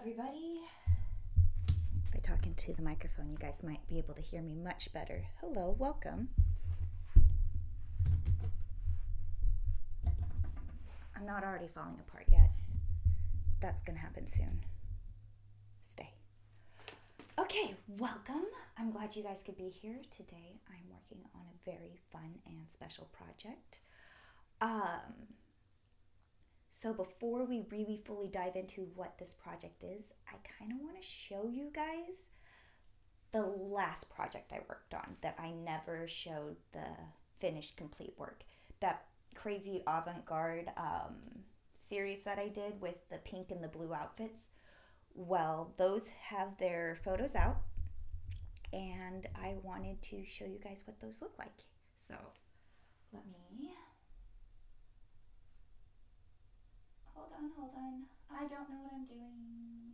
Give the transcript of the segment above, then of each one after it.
everybody. By talking to the microphone, you guys might be able to hear me much better. Hello, welcome. I'm not already falling apart yet. That's gonna happen soon. Stay. Okay, welcome. I'm glad you guys could be here. Today I'm working on a very fun and special project. So before we really fully dive into what this project is, I kind of want to show you guys the last project I worked on that I never showed the finished complete work. That crazy avant-garde series that I did with the pink and the blue outfits. Well, those have their photos out, and I wanted to show you guys what those look like. So let me... Hold on. I don't know what I'm doing.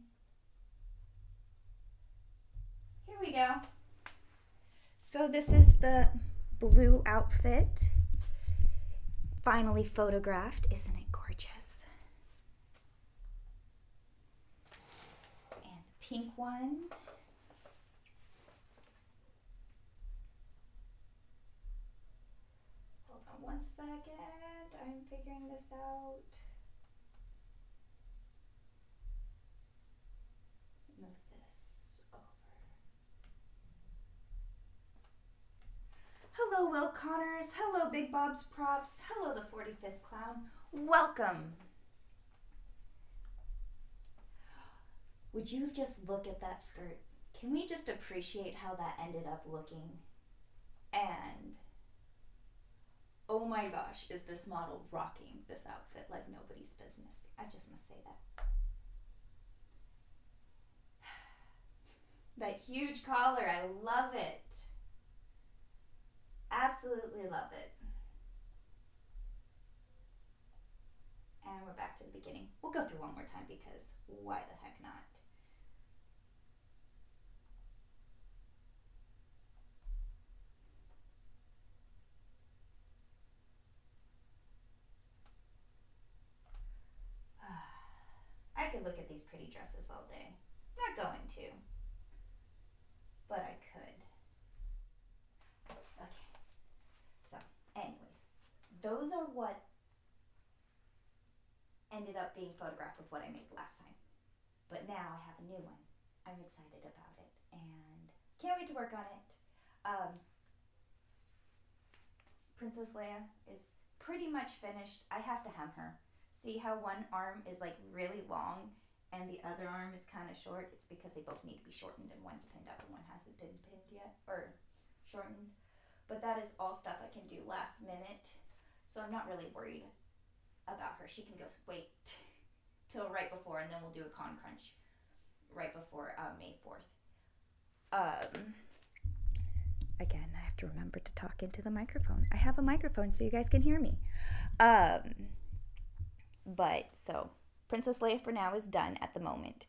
Here we go. So this is the blue outfit. Finally photographed. Isn't it gorgeous? And the pink one. Hold on one second. I'm figuring this out. Move this over. Hello, Will Connors. Hello, Big Bob's Props. Hello, the 45th Clown. Welcome. Would you just look at that skirt? Can we just appreciate how that ended up looking? And oh my gosh, is this model rocking this outfit like nobody's business? I just must say that. That huge collar, I love it. Absolutely love it. And we're back to the beginning. We'll go through one more time because why the heck not? I could look at these pretty dresses all day. I'm not going to. But I could. Okay. So, anyways, those are what ended up being photographed with what I made last time. But now I have a new one. I'm excited about it and can't wait to work on it. Princess Leia is pretty much finished. I have to hem her. See how one arm is like really long and the other arm is kind of short? It's because they both need to be shortened, and one's pinned up and one hasn't been pinned yet, or shortened. But that is all stuff I can do last minute, so I'm not really worried about her. She can go wait till right before, and then we'll do a con crunch right before May 4th. Again, I have to remember to talk into the microphone. I have a microphone so you guys can hear me. But so Princess Leia for now is done at the moment,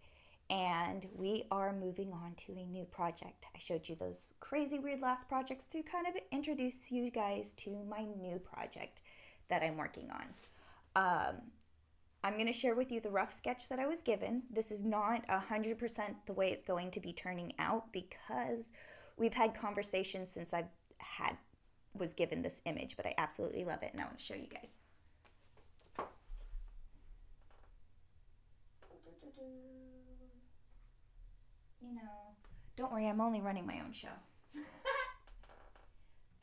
and we are moving on to a new project. I showed you those crazy weird last projects to kind of introduce you guys to my new project that I'm working on. I'm going to share with you the rough sketch that I was given. This is not 100% the way it's going to be turning out because we've had conversations since I was given this image, but I absolutely love it, and I want to show you guys. You know, don't worry, I'm only running my own show.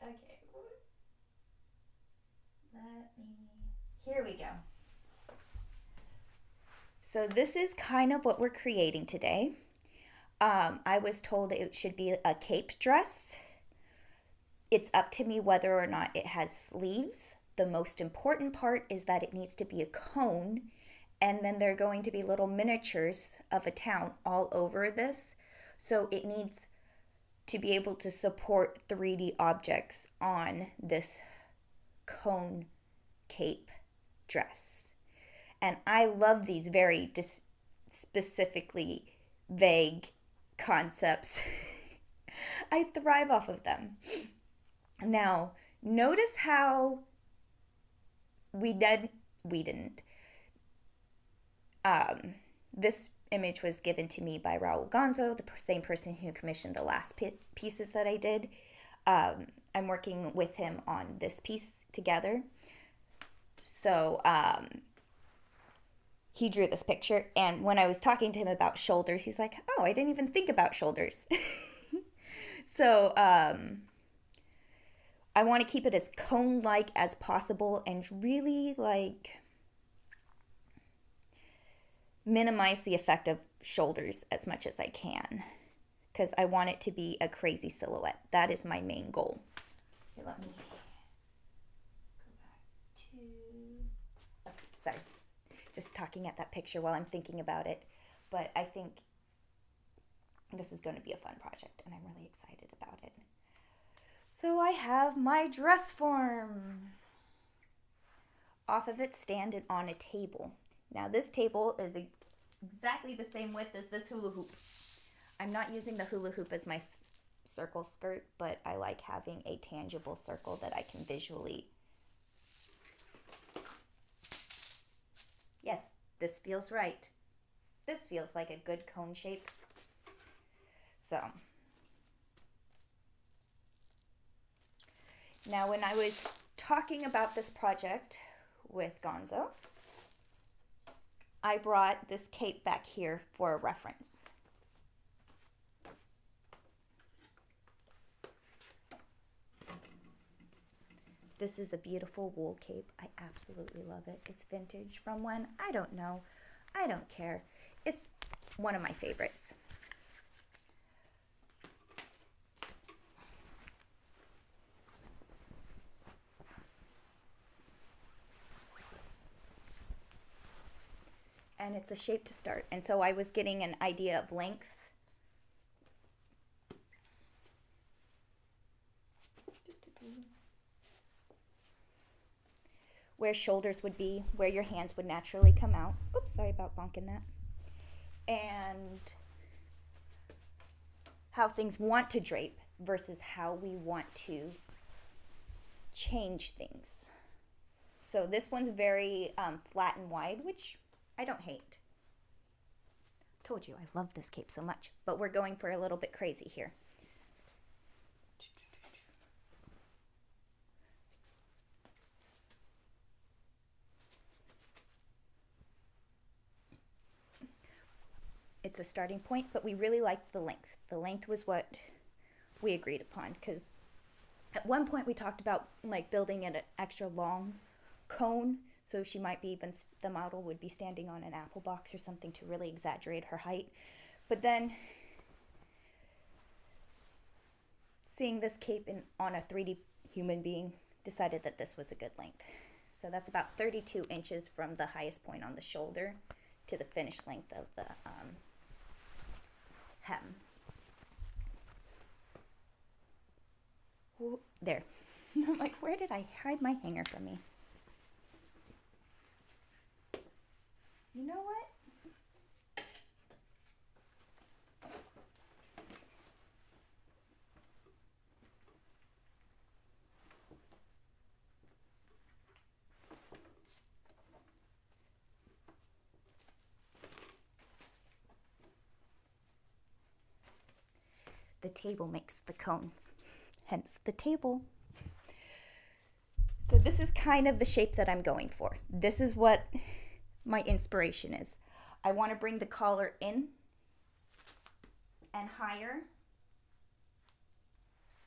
Okay. Here we go. So this is kind of what we're creating today. I was told it should be a cape dress. It's up to me whether or not it has sleeves. The most important part is that it needs to be a cone, and then there are going to be little miniatures of a town all over this. So it needs to be able to support 3D objects on this cone cape dress. And I love these very specifically vague concepts. I thrive off of them. Now, notice how we didn't. This image was given to me by Raul Gonzo, the same person who commissioned the last pieces that I did. I'm working with him on this piece together. So he drew this picture, and when I was talking to him about shoulders, he's like, oh, I didn't even think about shoulders. So I want to keep it as cone-like as possible and really like minimize the effect of shoulders as much as I can, because I want it to be a crazy silhouette. That is my main goal. Here, let me go back to... Okay, sorry. Just talking at that picture while I'm thinking about it. But I think this is going to be a fun project, and I'm really excited about it. So I have my dress form. Off of it, standing on a table. Now this table is exactly the same width as this hula hoop. I'm not using the hula hoop as my circle skirt, but I like having a tangible circle that I can visually... Yes, this feels right. This feels like a good cone shape. So, now when I was talking about this project with Gonzo, I brought this cape back here for a reference. This is a beautiful wool cape. I absolutely love it. It's vintage from when? I don't know. I don't care. It's one of my favorites. And it's a shape to start. And so I was getting an idea of length. Where shoulders would be, where your hands would naturally come out. Oops, sorry about bonking that. And how things want to drape versus how we want to change things. So this one's very flat and wide, which I don't hate. Told you I love this cape so much, but we're going for a little bit crazy here. It's a starting point, but we really liked the length. The length was what we agreed upon, because at one point we talked about like building an extra long cone, so she might be even, the model would be standing on an apple box or something to really exaggerate her height. But then seeing this cape on a 3D human being, decided that this was a good length. So that's about 32 inches from the highest point on the shoulder to the finished length of the hem. Ooh, there. I'm like, where did I hide my hanger from me? You know what? The table makes the cone, hence the table. So this is kind of the shape that I'm going for. This is what my inspiration is. I want to bring the collar in and higher.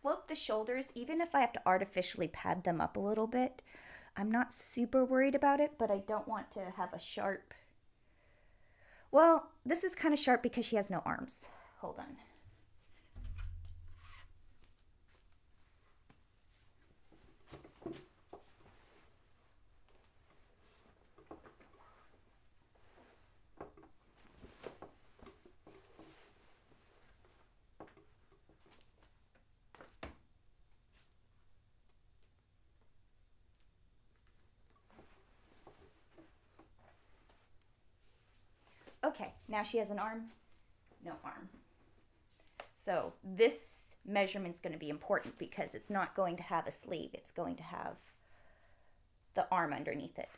Slope the shoulders, even if I have to artificially pad them up a little bit. I'm not super worried about it, but I don't want to have a sharp... Well, this is kind of sharp because she has no arms. Hold on. Okay, now she has an arm, no arm. So this measurement's going to be important because it's not going to have a sleeve. It's going to have the arm underneath it.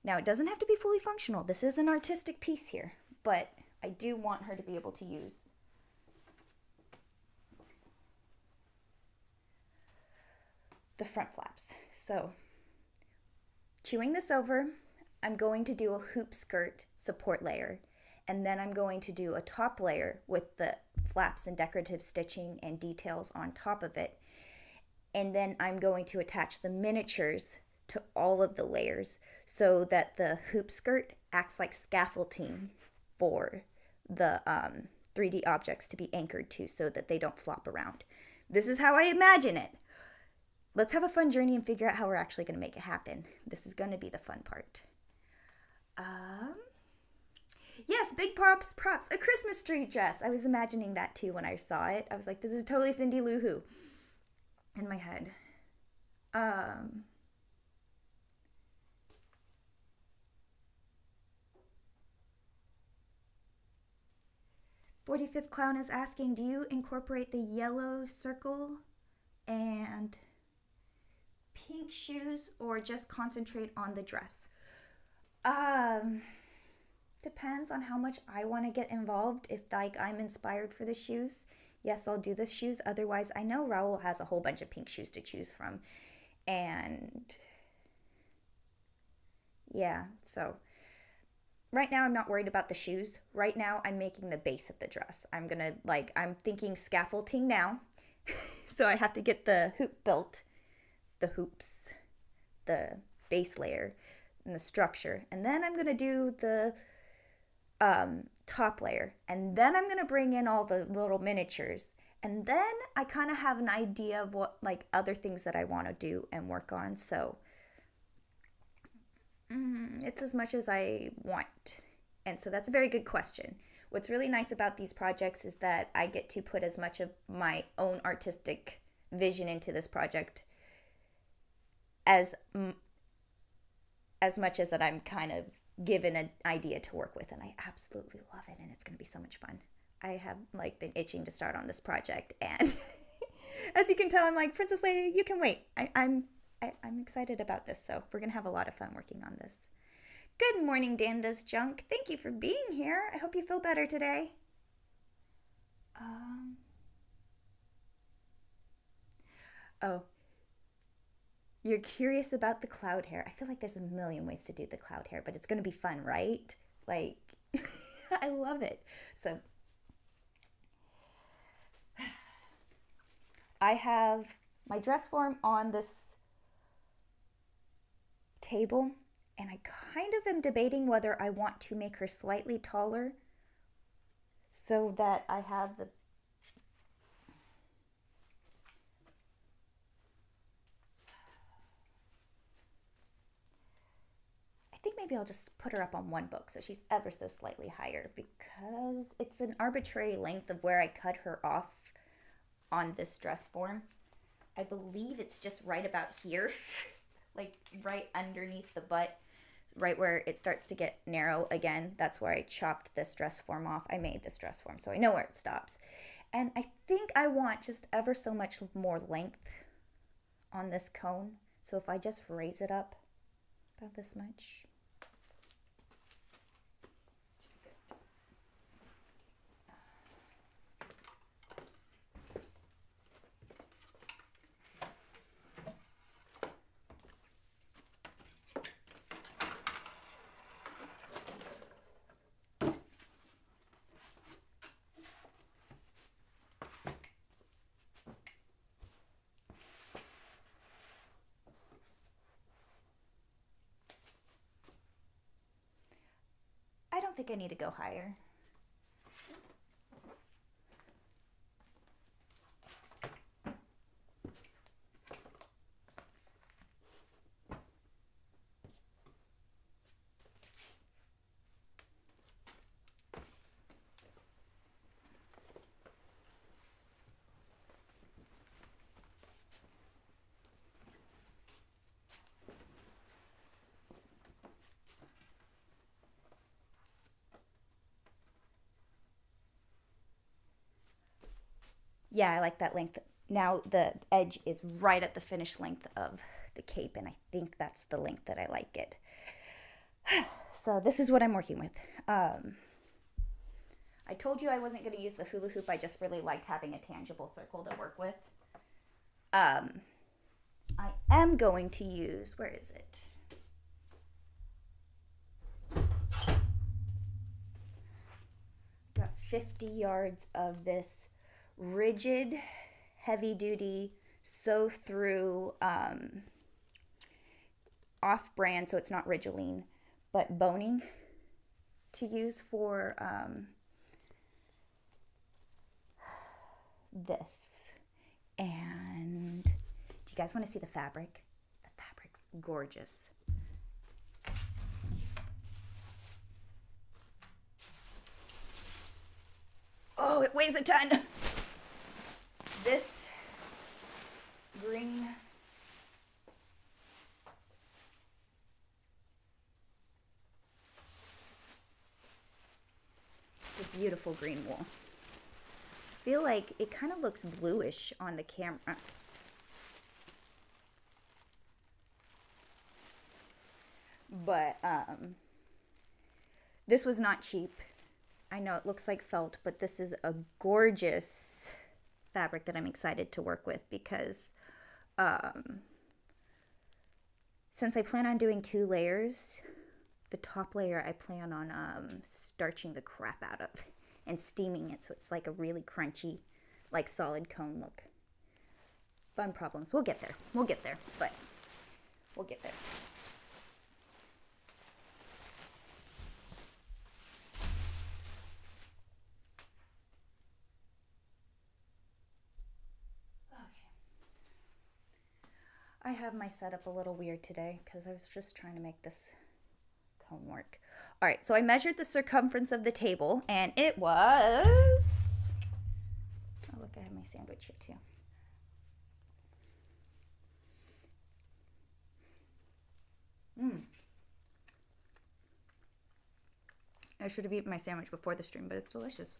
Now, it doesn't have to be fully functional. This is an artistic piece here, but I do want her to be able to use. The front flaps. So chewing this over, I'm going to do a hoop skirt support layer, and then I'm going to do a top layer with the flaps and decorative stitching and details on top of it. And then I'm going to attach the miniatures to all of the layers so that the hoop skirt acts like scaffolding for the 3D objects to be anchored to so that they don't flop around. This is how I imagine it. Let's have a fun journey and figure out how we're actually going to make it happen. This is going to be the fun part. Yes, big props, a Christmas tree dress. I was imagining that too when I saw it. I was like, this is totally Cindy Lou Who in my head. 45th Clown is asking, do you incorporate the yellow circle and pink shoes or just concentrate on the dress? Depends on how much I want to get involved. If like I'm inspired for the shoes, yes, I'll do the shoes. Otherwise, I know Raoul has a whole bunch of pink shoes to choose from. And yeah, so right now I'm not worried about the shoes. Right now I'm making the base of the dress. I'm thinking scaffolding now. So I have to get the hoop built, the hoops, the base layer, and the structure. And then I'm going to do the top layer. And then I'm going to bring in all the little miniatures. And then I kind of have an idea of what like other things that I want to do and work on. So it's as much as I want. And so that's a very good question. What's really nice about these projects is that I get to put as much of my own artistic vision into this project as much as that I'm kind of given an idea to work with, and I absolutely love it, and it's going to be so much fun. I have like been itching to start on this project, and as you can tell, I'm like, Princess Leia, you can wait. I'm excited about this, so we're going to have a lot of fun working on this. Good morning, Danda's Junk. Thank you for being here. I hope you feel better today. Oh, you're curious about the cloud hair. I feel like there's a million ways to do the cloud hair, but it's going to be fun, right? Like, I love it. So, I have my dress form on this table, and I kind of am debating whether I want to make her slightly taller so that I have the I think maybe I'll just put her up on one book so she's ever so slightly higher, because it's an arbitrary length of where I cut her off on this dress form. I believe it's just right about here, like right underneath the butt, right where it starts to get narrow again. That's where I chopped this dress form off. I made this dress form, so I know where it stops. And I think I want just ever so much more length on this cone. So if I just raise it up about this much. I don't think I need to go higher. Yeah, I like that length. Now the edge is right at the finished length of the cape, and I think that's the length that I like it. So this is what I'm working with. I told you I wasn't going to use the hula hoop. I just really liked having a tangible circle to work with. Um, I am going to use, where is it? Got 50 yards of this rigid, heavy duty, sew through, off brand, so it's not Ridgeline, but boning to use for this. And do you guys want to see the fabric? The fabric's gorgeous. Oh, it weighs a ton. This green is a beautiful green wool. I feel like it kind of looks bluish on the camera. But this was not cheap. I know it looks like felt, but this is a gorgeous fabric that I'm excited to work with because since I plan on doing 2 layers, the top layer I plan on starching the crap out of and steaming it so it's like a really crunchy, like solid cone look. Fun problems. We'll get there. We'll get there, but we'll get there. I have my setup a little weird today because I was just trying to make this cone work. All right, so I measured the circumference of the table and it was, oh look, I have my sandwich here too. I should have eaten my sandwich before the stream, but it's delicious.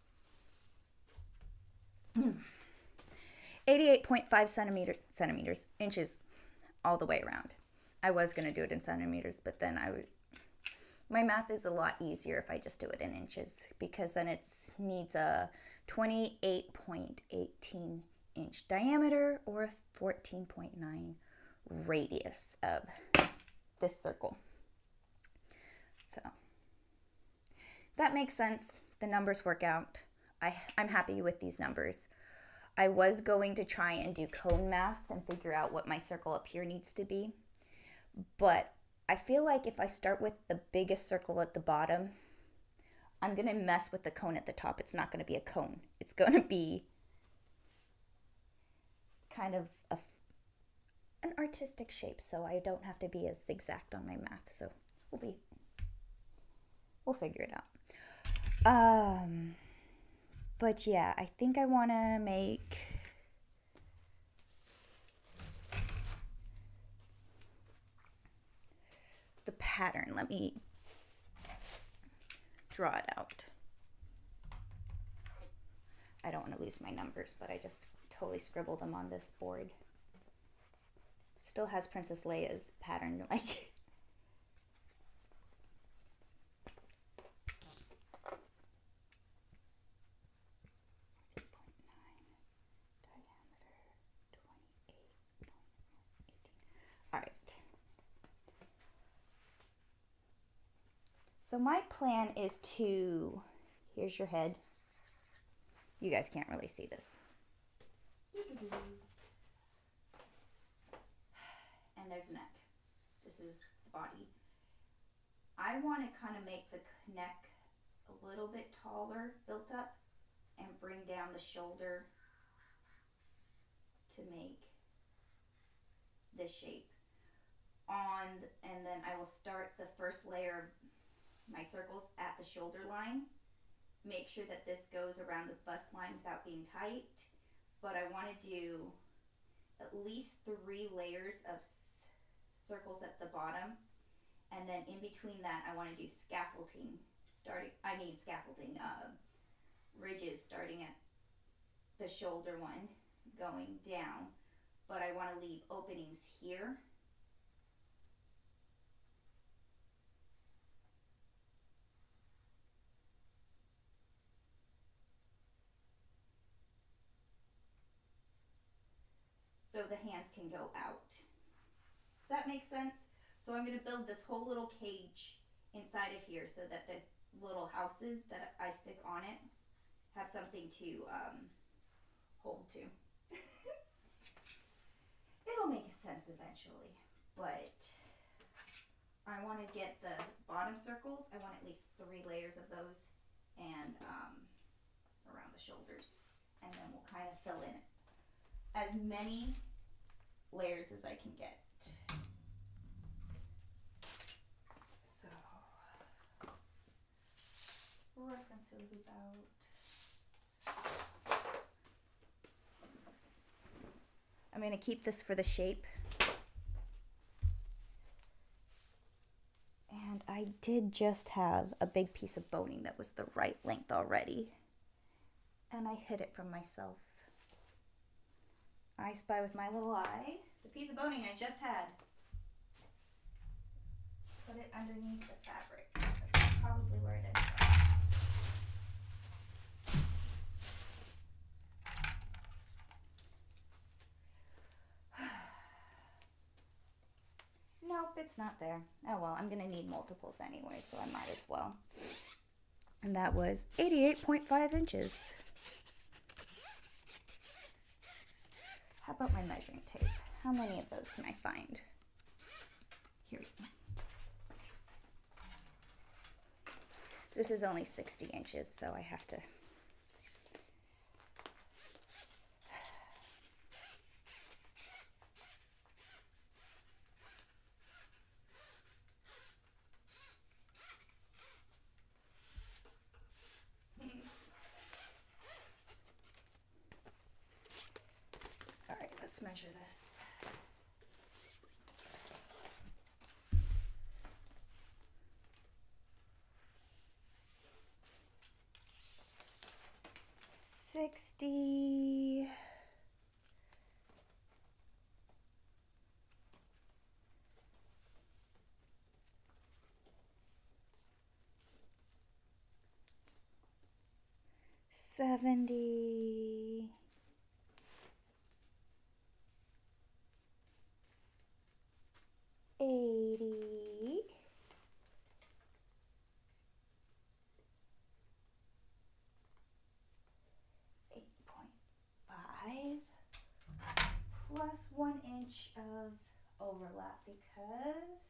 88.5 centimeters, inches all the way around. I was going to do it in centimeters, but then my math is a lot easier if I just do it in inches because then it needs a 28.18 inch diameter or a 14.9 radius of this circle. So that makes sense. The numbers work out. I'm happy with these numbers. I was going to try and do cone math and figure out what my circle up here needs to be. But I feel like if I start with the biggest circle at the bottom, I'm going to mess with the cone at the top. It's not going to be a cone. It's going to be kind of an artistic shape, so I don't have to be as exact on my math. So we'll figure it out. But yeah, I think I want to make the pattern. Let me draw it out. I don't want to lose my numbers, but I just totally scribbled them on this board. Still has Princess Leia's pattern, like. So my plan is to, here's your head. You guys can't really see this. And there's the neck. This is the body. I want to kind of make the neck a little bit taller, built up, and bring down the shoulder to make this shape. And then I will start the first layer of my circles at the shoulder line. Make sure that this goes around the bust line without being tight. But I want to do at least 3 layers of circles at the bottom. And then in between that, I want to do ridges starting at the shoulder one, going down. But I want to leave openings here. so the hands can go out. Does that make sense? So I'm going to build this whole little cage inside of here so that the little houses that I stick on it have something to hold to. It'll make sense eventually, but I want to get the bottom circles. I want at least 3 layers of those, and around the shoulders, and then we'll kind of fill in as many layers as I can get. So reference will be about I'm going to keep this for the shape. And I did just have a big piece of boning that was the right length already. And I hid it from myself. I spy with my little eye the piece of boning I just had. Put it underneath the fabric. That's probably where it is. Nope, it's not there. Oh well, I'm gonna need multiples anyway, so I might as well. And that was 88.5 inches. How about my measuring tape? How many of those can I find? Here we go. This is only 60 inches, so I have to let's measure this. $60. $70. 80. 8.5 plus 1 inch of overlap because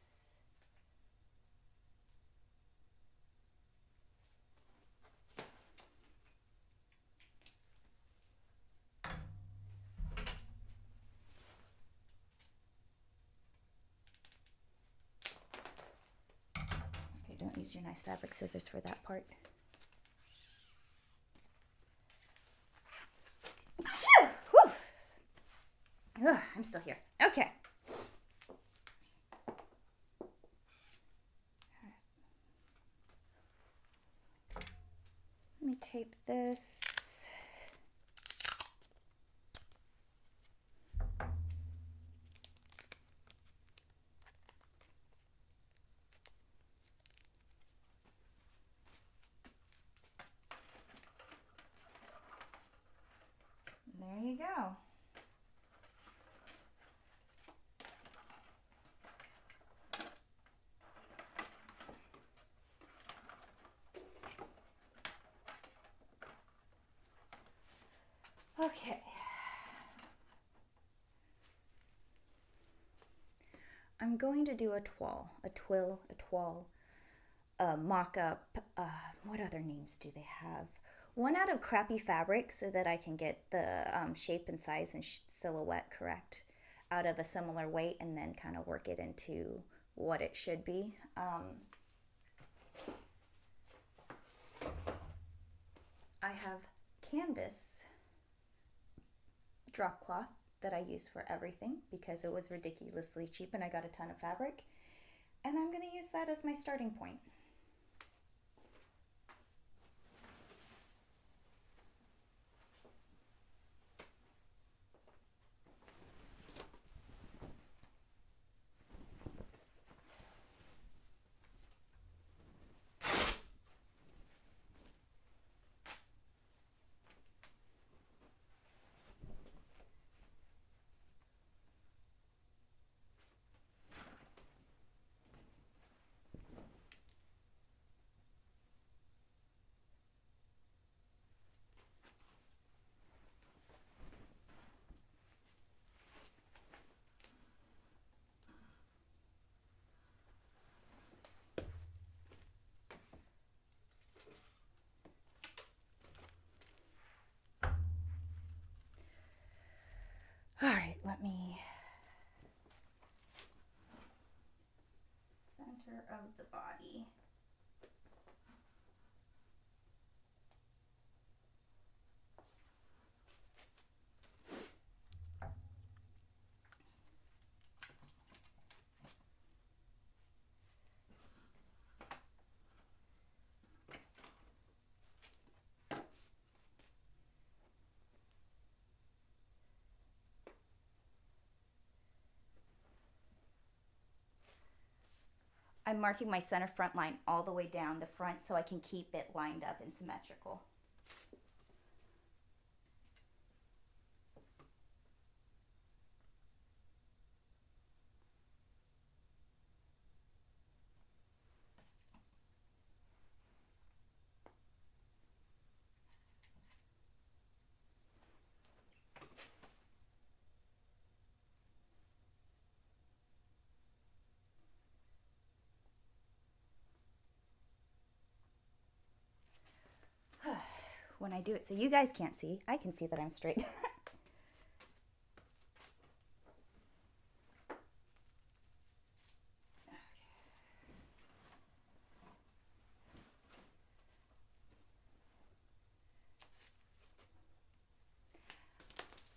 don't use your nice fabric scissors for that part. Whew. Ugh, I'm still here. Okay. Let me tape this. There you go. Okay. I'm going to do a twill, mock-up. What other names do they have? One out of crappy fabric so that I can get the shape and size and silhouette correct out of a similar weight, and then kind of work it into what it should be. I have canvas drop cloth that I use for everything because it was ridiculously cheap and I got a ton of fabric, and I'm going to use that as my starting point. All right, let me center of the body. I'm marking my center front line all the way down the front so I can keep it lined up and symmetrical. When I do it so you guys can't see, I can see that I'm straight.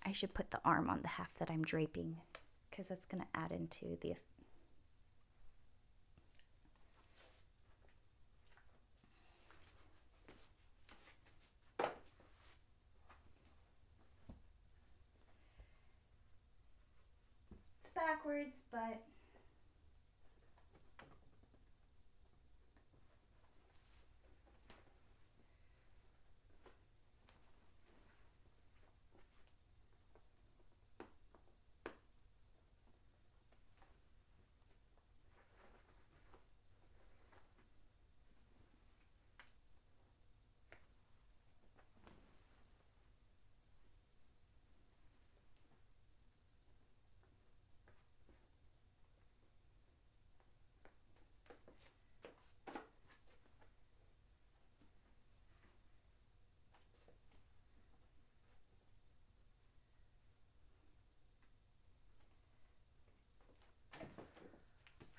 I should put the arm on the half that I'm draping because that's going to add into the it's backwards, but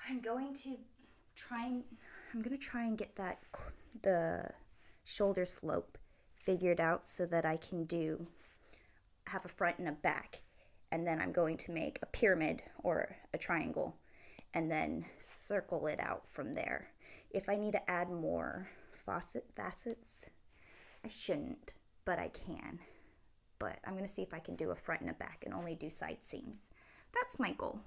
I'm going to try and get the shoulder slope figured out so that I can have a front and a back, and then I'm going to make a pyramid or a triangle and then circle it out from there. If I need to add more facets, I shouldn't, but I can. But I'm going to see if I can do a front and a back and only do side seams. That's my goal.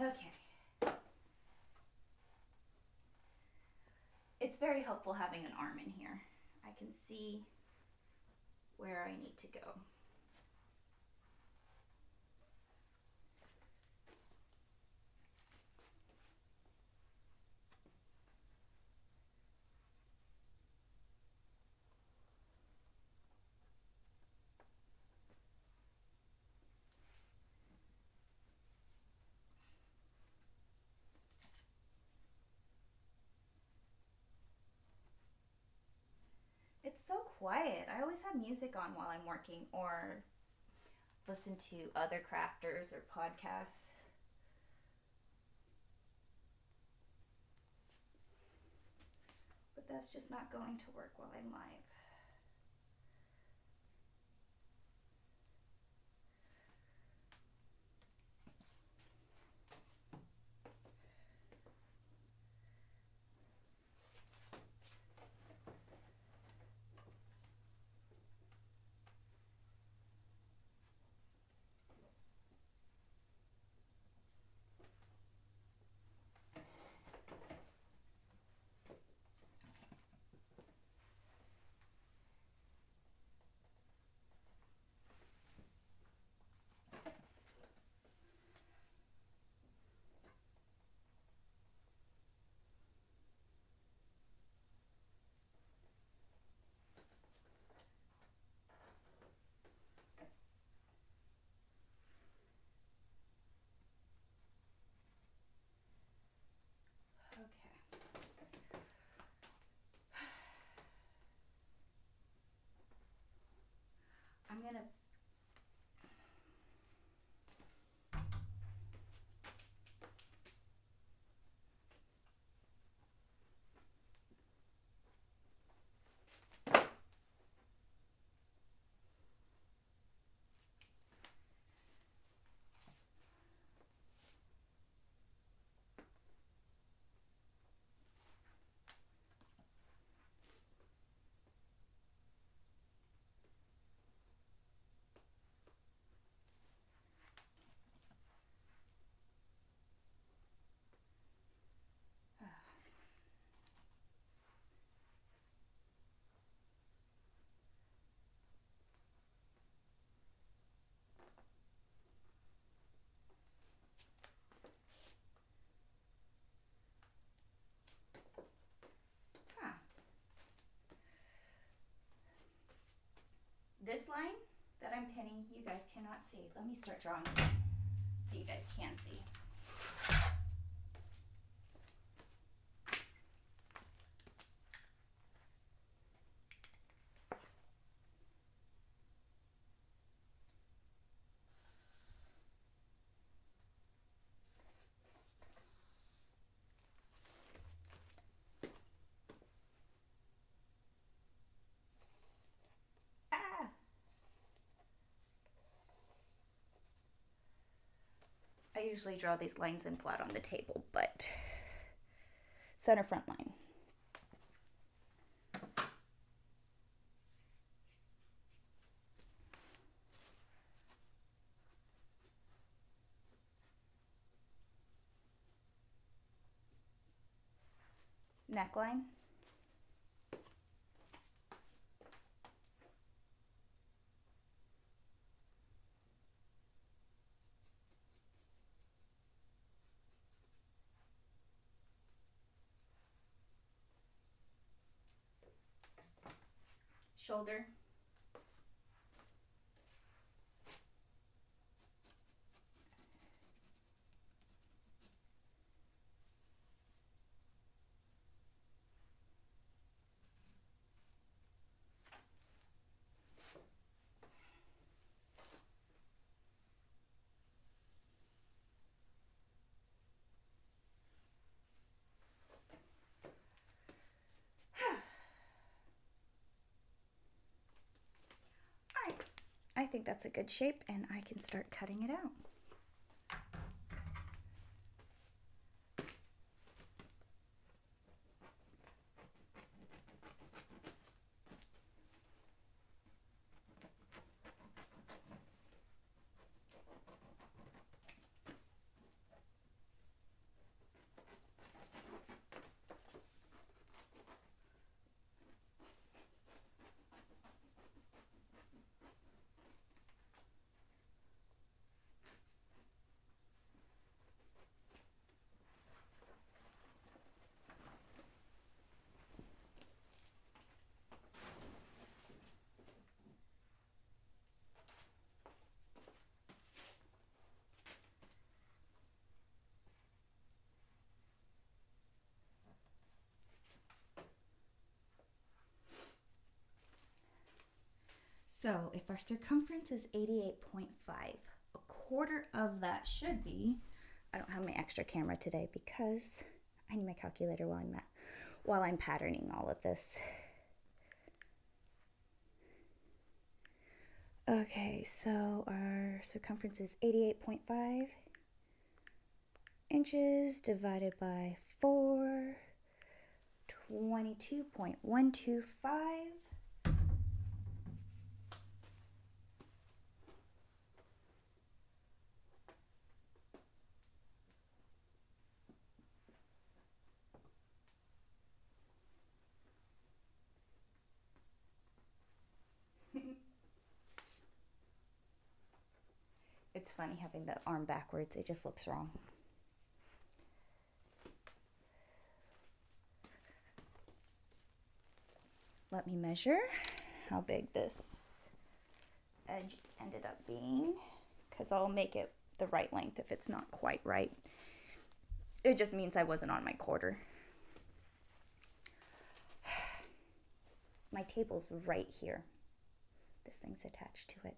Okay. It's very helpful having an arm in here. I can see where I need to go. It's so quiet. I always have music on while I'm working or listen to other crafters or podcasts. But that's just not going to work while I'm live. I'm gonna this line that I'm pinning, you guys cannot see. Let me start drawing so you guys can see. I usually draw these lines in flat on the table, but center front line. Neckline. Shoulder. I think that's a good shape and I can start cutting it out. So if our circumference is 88.5, a quarter of that should be, I don't have my extra camera today because I need my calculator while I'm patterning all of this. Okay, so our circumference is 88.5 inches divided by 4, 22.125. It's funny having the arm backwards, it just looks wrong. Let me measure how big this edge ended up being, because I'll make it the right length if it's not quite right. It just means I wasn't on my quarter. My table's right here. this thing's attached to it.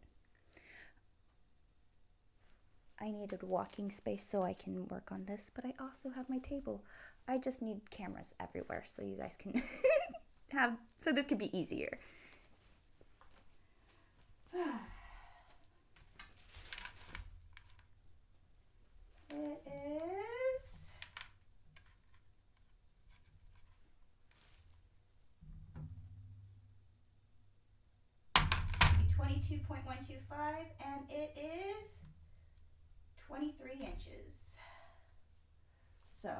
I needed walking space so I can work on this, but I also have my table. I just need cameras everywhere so you guys can so this could be easier. It is 22.125 and it is 23 inches. So,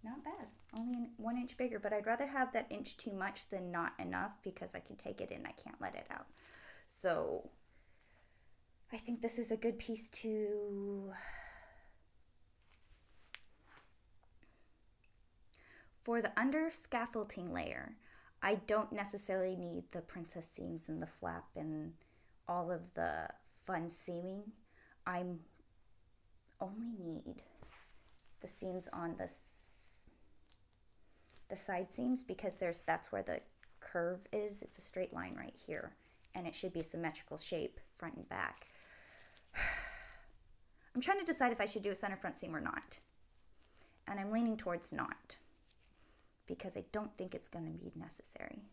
not bad. Only 1 inch bigger, but I'd rather have that inch too much than not enough because I can take it in, I can't let it out. So, I think this is a good piece to... For the under scaffolding layer, I don't necessarily need the princess seams and the flap and all of the fun seaming. I only need the seams on the side seams because that's where the curve is. It's a straight line right here, and it should be a symmetrical shape front and back. I'm trying to decide if I should do a center front seam or not, and I'm leaning towards not because I don't think it's going to be necessary.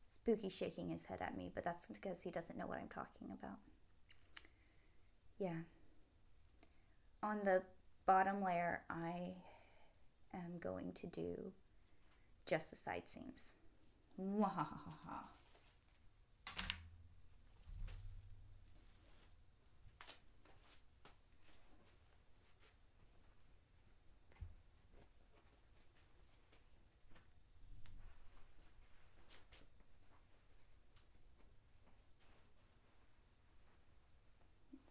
Spooky shaking his head at me, but that's because he doesn't know what I'm talking about. Yeah. On the bottom layer, I am going to do just the side seams. Wahahaha.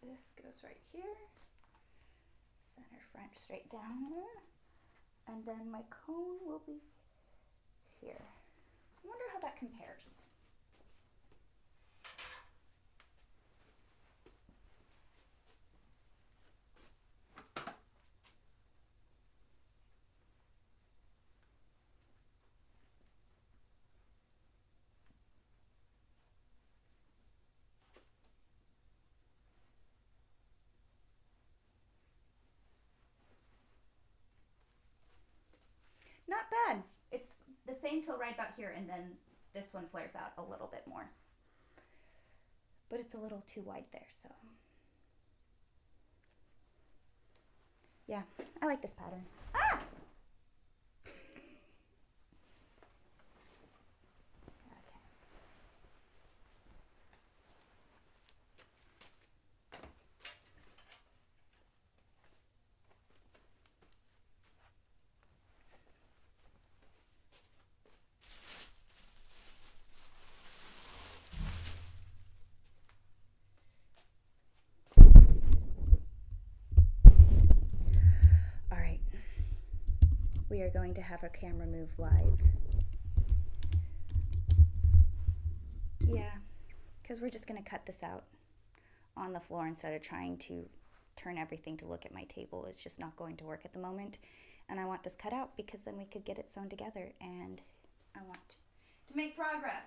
This goes right here, center front straight down, and then my cone will be here. I wonder how that compares. Not bad. It's the same till right about here, and then this one flares out a little bit more. But it's a little too wide there, so. Yeah, I like this pattern. Ah! We are going to have our camera move live. Yeah, because we're just going to cut this out on the floor instead of trying to turn everything to look at my table. It's just not going to work at the moment. And I want this cut out because then we could get it sewn together, and I want to make progress.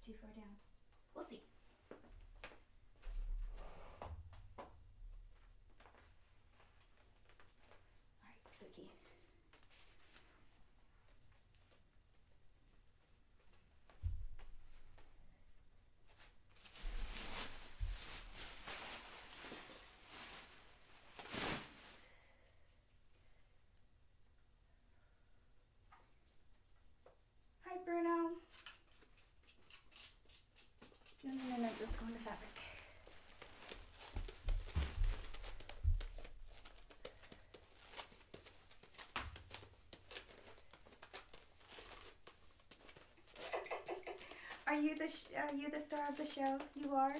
Too far down. We'll see. All right, spooky. Hi, Bruno. No, let's go in the fabric. Are you the star of the show? You are?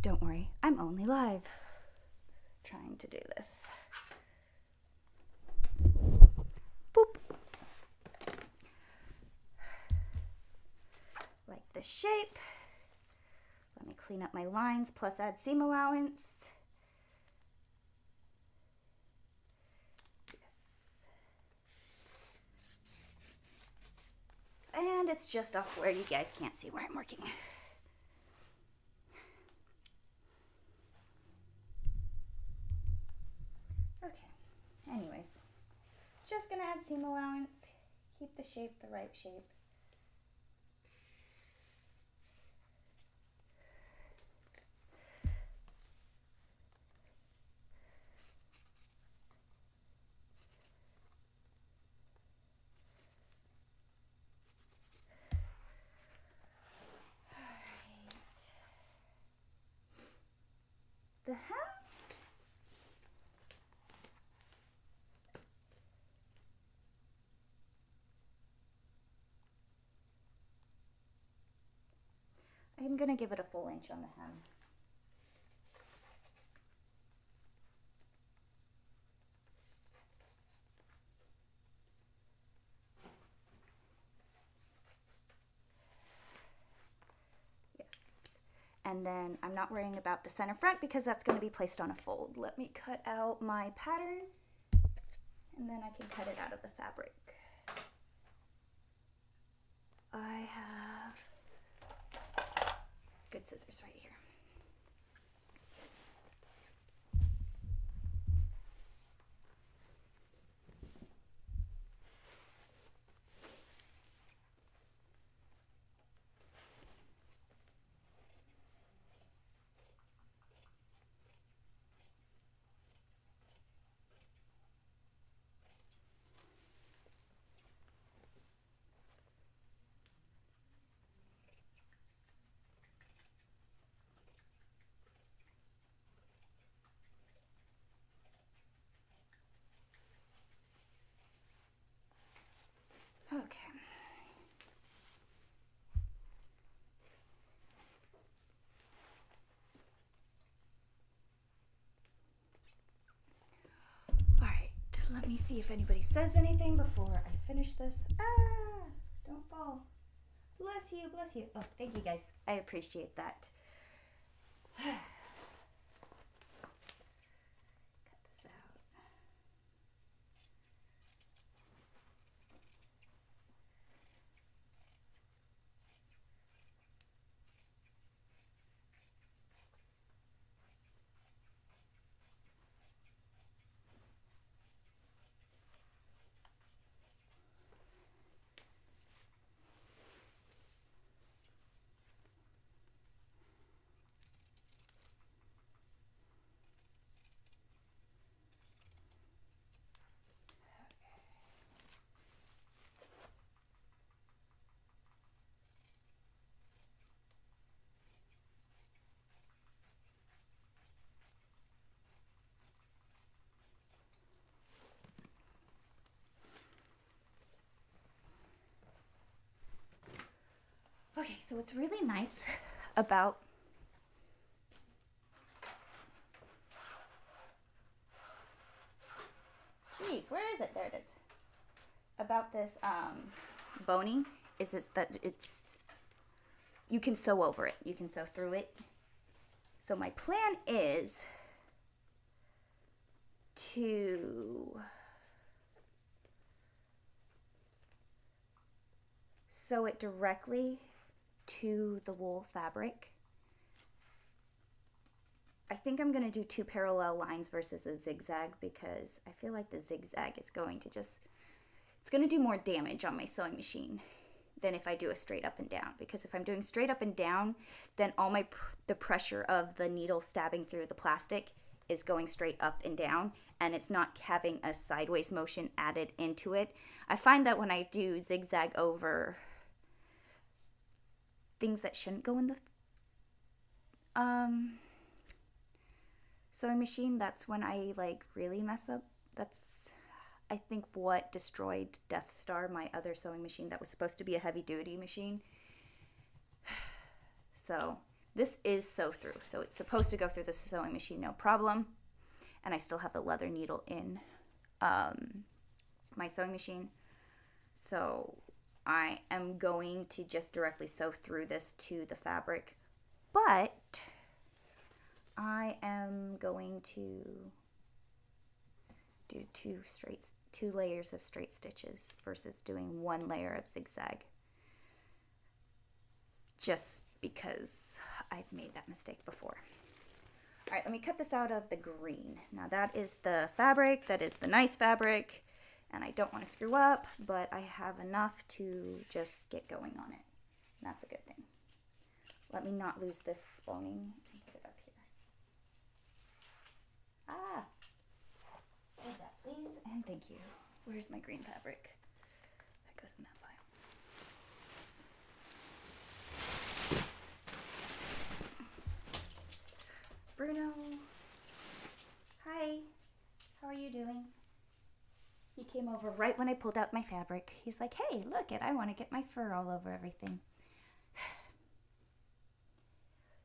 Don't worry, I'm only live trying to do this. Boop. Like the shape. Let me clean up my lines plus add seam allowance. Yes. And it's just off where you guys can't see where I'm working. Okay, anyways, just gonna add seam allowance, keep the shape the right shape. The hem, I'm going to give it a full inch on the hem. Yes. And then I'm not worrying about the center front because that's going to be placed on a fold. Let me cut out my pattern and then I can cut it out of the fabric. I have good scissors right here. Okay. All right, let me see if anybody says anything before I finish this. Ah, don't fall. Bless you, bless you. Oh, thank you guys. I appreciate that. Cut this out. Okay, so what's really nice about Jeez, where is it? There it is. About this boning is that it's you can sew over it. You can sew through it. So my plan is to sew it directly to the wool fabric. I think I'm going to do 2 parallel lines versus a zigzag because I feel like the zigzag is going to it's going to do more damage on my sewing machine than if I do a straight up and down. Because if I'm doing straight up and down, then all the pressure of the needle stabbing through the plastic is going straight up and down, and it's not having a sideways motion added into it. I find that when I do zigzag over things that shouldn't go in the sewing machine, that's when I like really mess up. That's I think what destroyed Death Star, my other sewing machine that was supposed to be a heavy duty machine. So This is sew through, so it's supposed to go through the sewing machine no problem. And I still have the leather needle in my sewing machine. So I am going to just directly sew through this to the fabric. But I am going to do two layers of straight stitches versus doing one layer of zigzag. Just because I've made that mistake before. All right, let me cut this out of the green. Now that is the fabric, that is the nice fabric, and I don't want to screw up, but I have enough to just get going on it. And that's a good thing. Let me not lose this spooning and put it up here. Ah, hold that please, and thank you. Where's my green fabric? That goes in that pile. Bruno, hi, how are you doing? He came over right when I pulled out my fabric. He's like, hey, look it, I want to get my fur all over everything.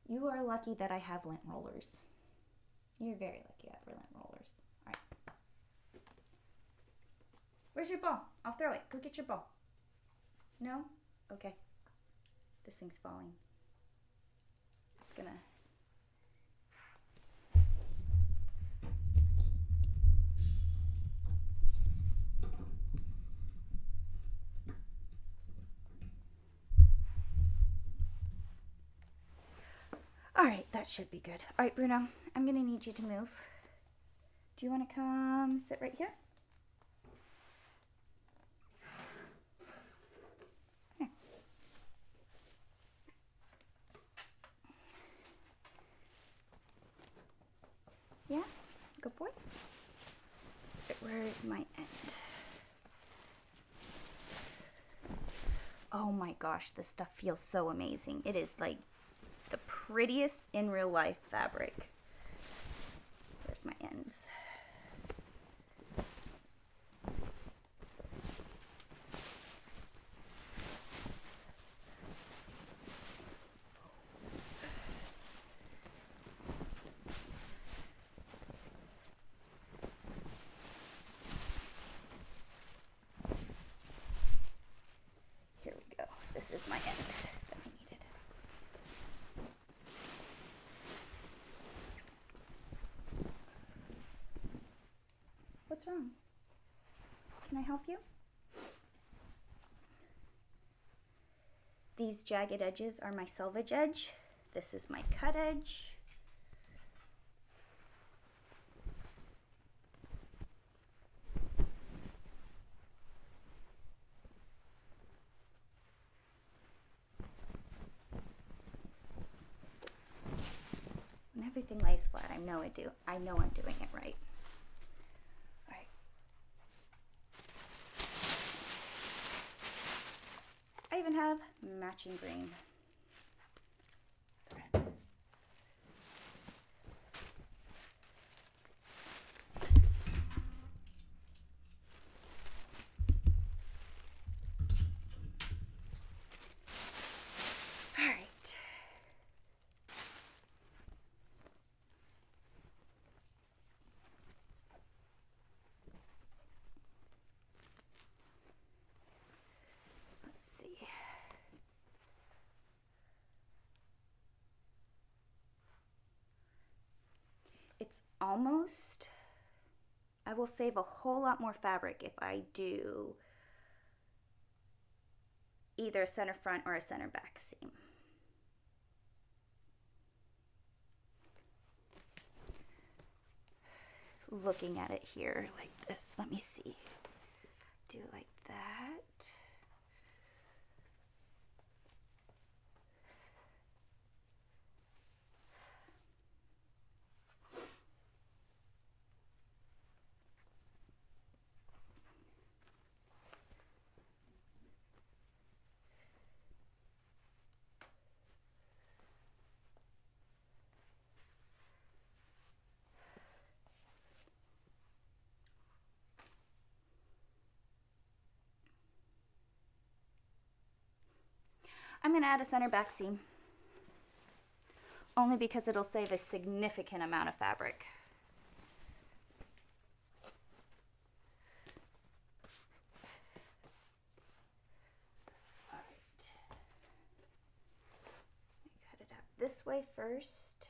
You are lucky that I have lint rollers. You're very lucky I have lint rollers. All right. Where's your ball? I'll throw it. Go get your ball. No? Okay. This thing's falling. It's gonna... All right, that should be good. All right, Bruno, I'm gonna need you to move. Do you want to come sit right here? Here. Yeah, good boy. Where is my end? Oh my gosh, this stuff feels so amazing. It is like the prettiest in real life fabric. There's my ends. Here we go. This is my end that I needed. What's wrong? Can I help you? These jagged edges are my selvage edge. This is my cut edge. When everything lays flat, I know I'm doing it right. I even have matching green. All right. Let's see. It's almost, I will save a whole lot more fabric if I do either a center front or a center back seam. Looking at it here like this, let me see. Do like that. I'm going to add a center back seam. only because it'll save a significant amount of fabric. All right. Cut it out this way first.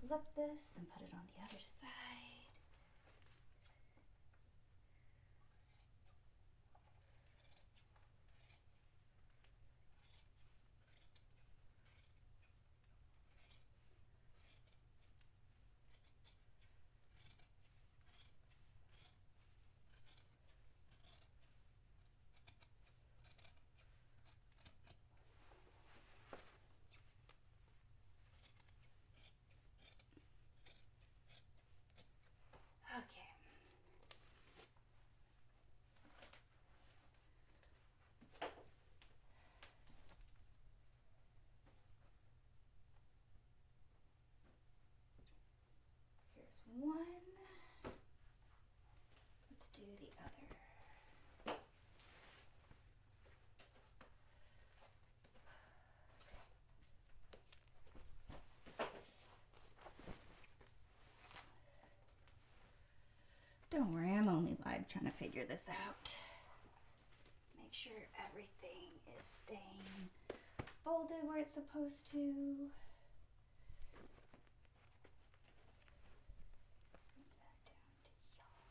Flip this and put it on the other side. Okay. Here's one. Let's do the other. Don't worry, I'm only live trying to figure this out. Make sure everything is staying folded where it's supposed to. Bring that down to y'all.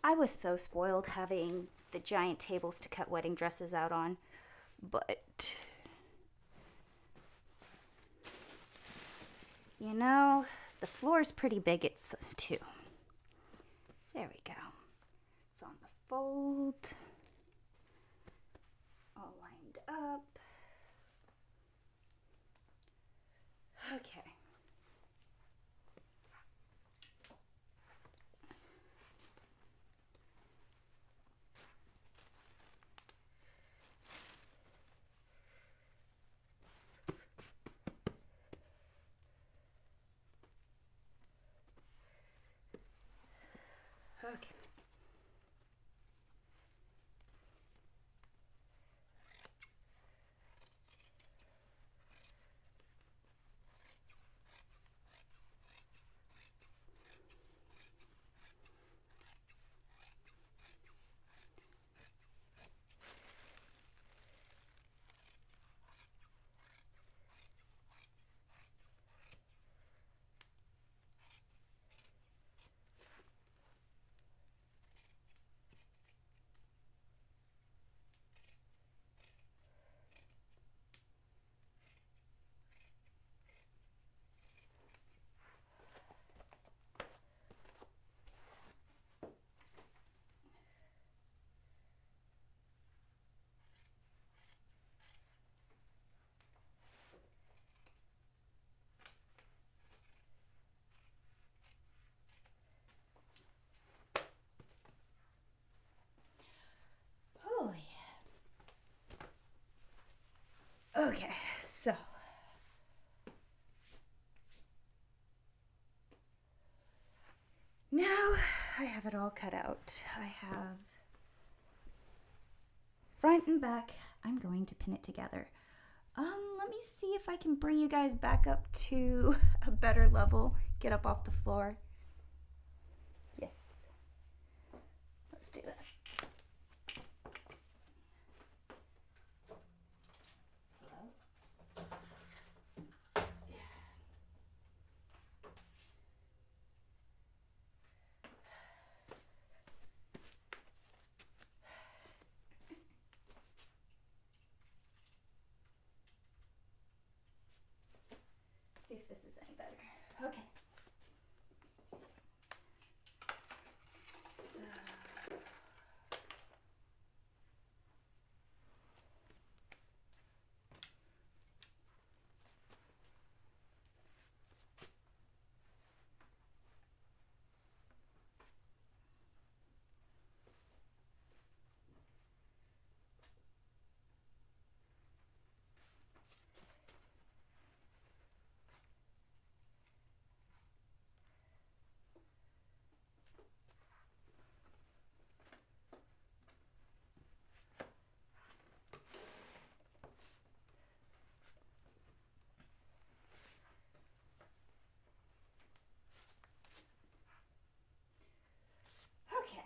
I was so spoiled having the giant tables to cut wedding dresses out on, but you know, the floor is pretty big, it's too. There we go. It's on the fold, all lined up. Okay. Okay. Now I have it all cut out. I have front and back. I'm going to pin it together. Let me see if I can bring you guys back up to a better level. Get up off the floor. Yes. Let's do that. See if this is any better. Okay. So okay.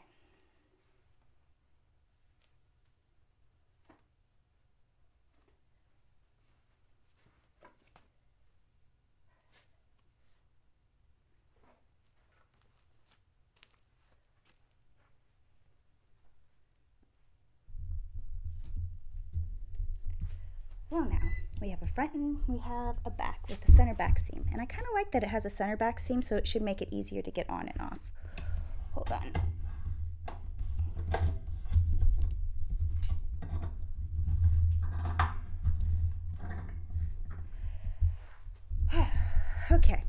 Well, now we have a front and we have a back with the center back seam. And I kind of like that it has a center back seam, so it should make it easier to get on and off. Hold on. Okay.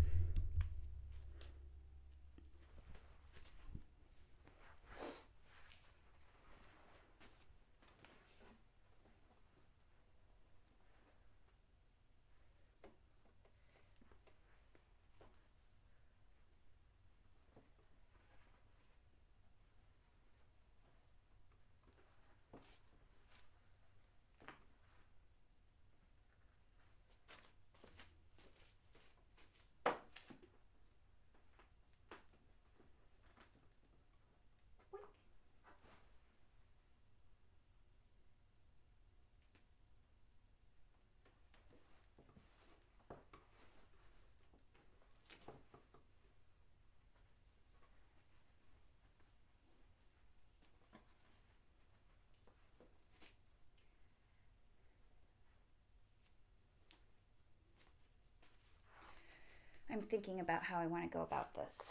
I'm thinking about how I want to go about this.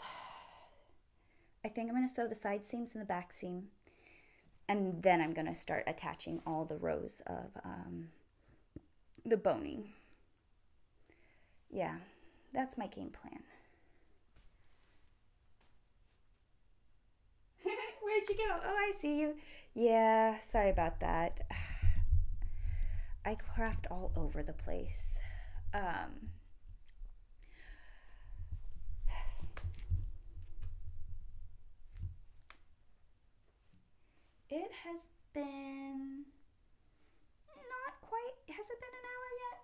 I think I'm going to sew the side seams and the back seam, and then I'm going to start attaching all the rows of the boning. Yeah, that's my game plan. Where'd you go? Oh, I see you. Yeah, sorry about that. I craft all over the place. It has been not quite, has it been an hour yet?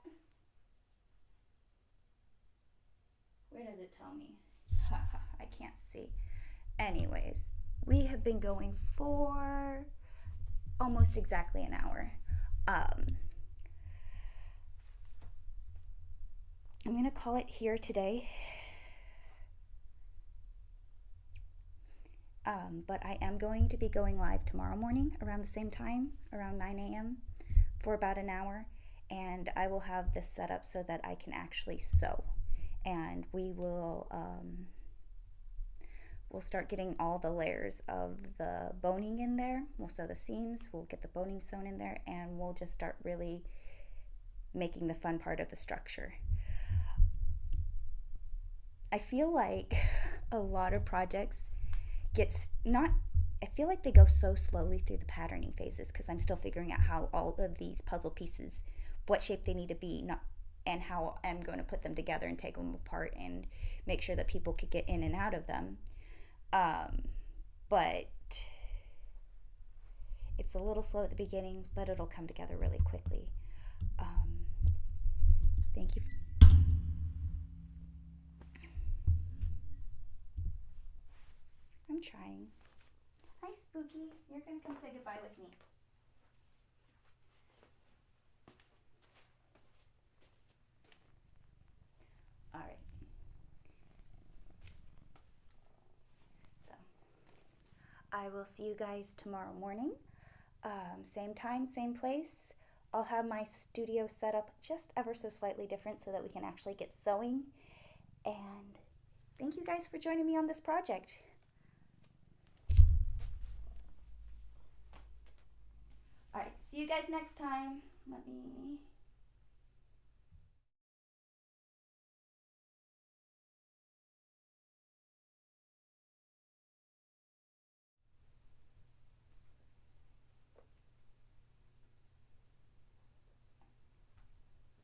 Where does it tell me? I can't see. Anyways, we have been going for almost exactly an hour. I'm going to call it here today. But I am going to be going live tomorrow morning around the same time, around 9 a.m. for about an hour. And I will have this set up so that I can actually sew. And we will we'll start getting all the layers of the boning in there. We'll sew the seams, we'll get the boning sewn in there, and we'll just start really making the fun part of the structure. I feel like a lot of projects I feel like they go so slowly through the patterning phases because I'm still figuring out how all of these puzzle pieces, what shape they need to be, and how I'm going to put them together and take them apart and make sure that people could get in and out of them. But it's a little slow at the beginning, but it'll come together really quickly. Thank you. I'm trying. Hi, Spooky. You're going to come say goodbye with me. All right. So, I will see you guys tomorrow morning. Same time, same place. I'll have my studio set up just ever so slightly different so that we can actually get sewing. And thank you guys for joining me on this project. All right, see you guys next time. Let me